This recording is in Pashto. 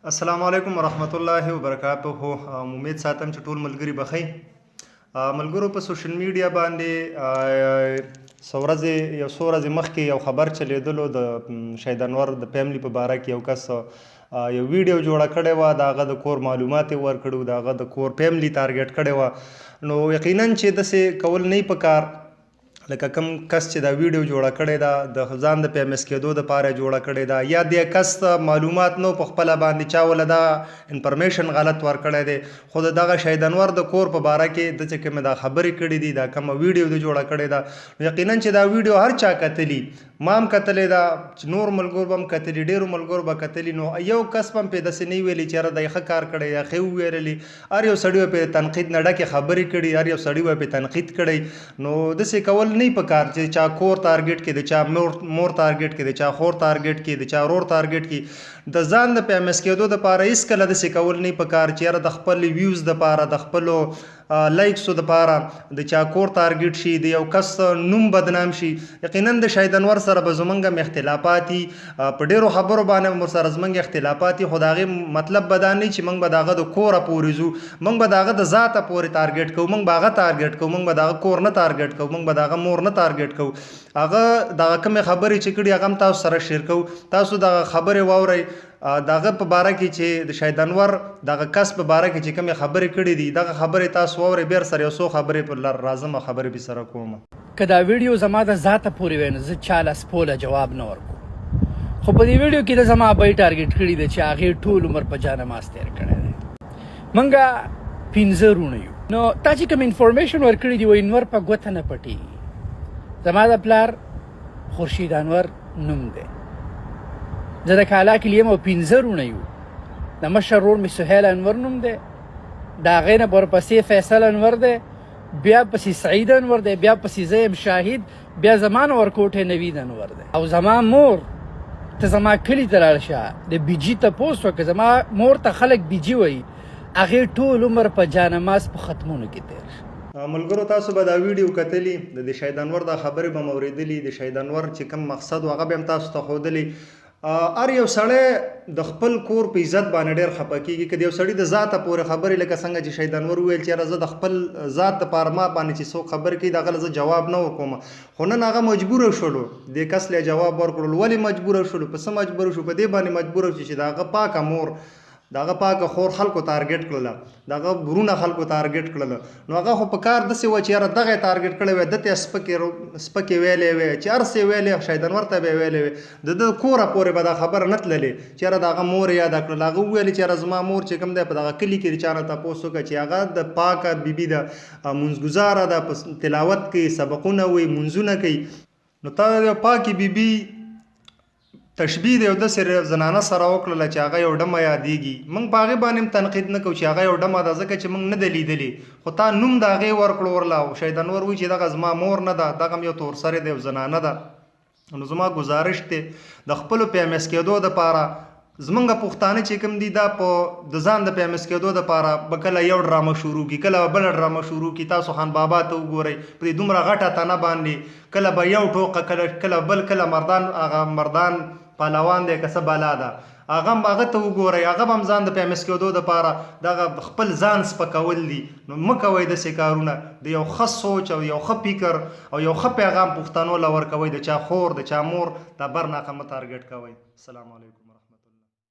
السلام علیکم ورحمت الله وبرکاته. امید ساتم چې ټول ملګري بخی. ملګرو په سوشل میډیا باندې څو ورځې مخکې یو خبر چلیدلو د شهید انور د فیملی په باره کې یو کس یو ویډیو جوړه کړې وه، د هغه د کور معلومات یې ورکړي، د هغه د کور فیملی ټارګټ کړې وه. نو یقینا چې داسې کول نه پکار، لکه کم کس چې دا ویډیو جوړه کړې ده د ځان د فیمس کېدو دپاره جوړه کړې ده، یا د کس معلومات نو په خپله باندې چا وله دا انفرمیشن غلط ورکړی دی، خو د دغه شهید انور د کور په باره کې د چې کومې دا خبرې کړي دي، دا کومه ویډیو د جوړه کړې ده، یقینا چې دا ویډیو هر چا کتلي، ما هم کتلې ده، چې نور ملګرو به هم کتلي، ډېرو ملګرو به کتلي. نو یو کس به هم پرې داسې نه ویلي چې یاره دا یې ښه کار کړی یا ښه وویلي. هر یو سړي به پرې تنقید نه ډکې خبرې کړي، هر یو سړي به پرې تنقید کړی. نو داسې کول نه پکار چې چا کور ټارګټ کړي، د چا مور ټارګټ کړي، د چا خور ټارګټ کړي، د چا ورور ټارګټ کړي. د ځان د فیمس کېدو دپاره هېڅکله داسې کول نه پکار چې یاره د خپل ویوز دپاره، د خپلو لایکسو دپاره د چا کور ټارګټ شي، د یو کس نوم بدنام شي. یقینا د شهید انور سره به زمونږ هم اختلافات دي، په ډېرو خبرو باندې هم ورسره زمونږ اختلافات دي، خو د هغې مطلب به دا نه چې موږ به د هغه د کوره پورې ځو، موږ به د هغه د ذاته پورې ټارګټ کوو، موږ به هغه ټارګټ کوو، موږ به د هغه کور نه ټارګټ کوو، موږ به د هغه مور نه ټارګټ کوو. هغه دغه کومې خبرې چې کړي هغه هم تاسو سره شیر کوو. تاسو دغه خبرې واورئ، دغه په باره کې چې د شهید انور دغه کس په باره کې چې کومې خبرې کړي دي، دغه خبرې تاسو واورئ، بیا سره یو څو خبرې پر لار راځم او خبرې به سره کوم. که دا ویډیو زما د ذاته پورې وای نو زه چاله سپوله جواب نه ورکوم، خو په دې ویډیو کې د زما ابۍ ټارګټ کړي دی چې هغې ټول عمر په جانماز تېر کړی دی. موږ 15 وروڼه یو. نو تا چې کوم انفارمیشن ورکړي دي وایي انور په ګوته نه پټېږي. زما د پلار خورشید انور نوم دی، زه د کالا کلي یم او 15 وروڼه یو. د مشر ورور مې سهیل انور نوم دی، د هغې نه ورپسې فیصل انور دی، بیا پسې سعید انور دی، بیا پسې زه یم شاهد، بیا زما نه ورکوټی نوید انور دی. او زما مور ته زما کلي ته لاړ شه، د بیجي تپوس وکړه، زما مور ته خلک بیجي وایي، هغې ټول عمر په جانماز په ختمونو کې تېر شه. ملګرو تاسو به دا ویډیو کتلی، د شهید انور دا خبرې به مو اورېدلي، د شهید انور چې کوم مقصد و هغه به هم تاسو ته ښودلی. هر یو سړی د خپل کور په عزت باندې ډېر خفه کېږي. که د یو سړي د ذاته پورې خبرې، لکه څنګه چې شهید انور وویل چې یاره زه د خپل ذات دپاره ما باندې چې څوک خبرې کوي د هغه له زه جواب نه ورکوم، خو نن هغه مجبوره شولو دې کس له جواب ورکړلو. ولې مجبوره شولو؟ په څه مجبوره شو؟ په دې باندې مجبوره شو چې د هغه پاکه مور، د هغه پاکه خور خلکو ټارګټ کړله، د هغه ورونه خلکو ټارګټ کړله. نو هغه خو په کار داسې وه چې یاره دغه یې ټارګټ کړی وی، ده ته یې سپکې ویلې وې، چې هر څه یې ویلې، شهید انور ته به یې ویلې وې، د ده کوره پورې به دا خبره نه تللې چې یاره د هغه مور یې یاده کړله. هغه وویلې چې یاره زما مور چې کوم دی په دغه کلي کې د چا نه تپوس وکړه چې هغه د پاکه بیبي ده، مونځګزاره ده، په تلاوت کوي، سبقونه وایي، مونځونه کوي. نو تا د پاکې بیبي تشبیه د یو داسې زنانه سره وکړله چې هغه یو ډمه یادېږي. موږ په هغې باندې هم تنقید نه کوو چې هغه یو ډمه ده، ځکه چې موږ نه ده لیدلې، خو تا نوم د هغې ورکړو ورله. او شهید انور وایي چې دغه زما مور نه ده، دغه هم یو تورسرې ده، یو زنانه ده. نو زما گزارش دی د خپلو فیمس کېدو دپاره، زمونږ پښتانه چې کوم دي دا په د ځان د فیمس کېدو دپاره به کله یو ډرامه شروع کړي، کله به بله ډرامه شروع کړي. تاسو خان بابا ته وګورئ، په دې دومره غټه تنه باندې کله به یو ټوقه، کله بل، کله مردان پهلوان دی که څه بلا ده، هغه ته وګورئ، هغه به هم ځان د فیمس کېدو دپاره دغه خپل ځان سپکول دي. نو مه کوئ داسې کارونه، د یو ښه سوچ او یو ښه فکر او یو ښه پیغام پښتنو له ورکوئ، د چا خور، د چا مور دا برناقه مه ټارګټ کوئ. السلام علیکم.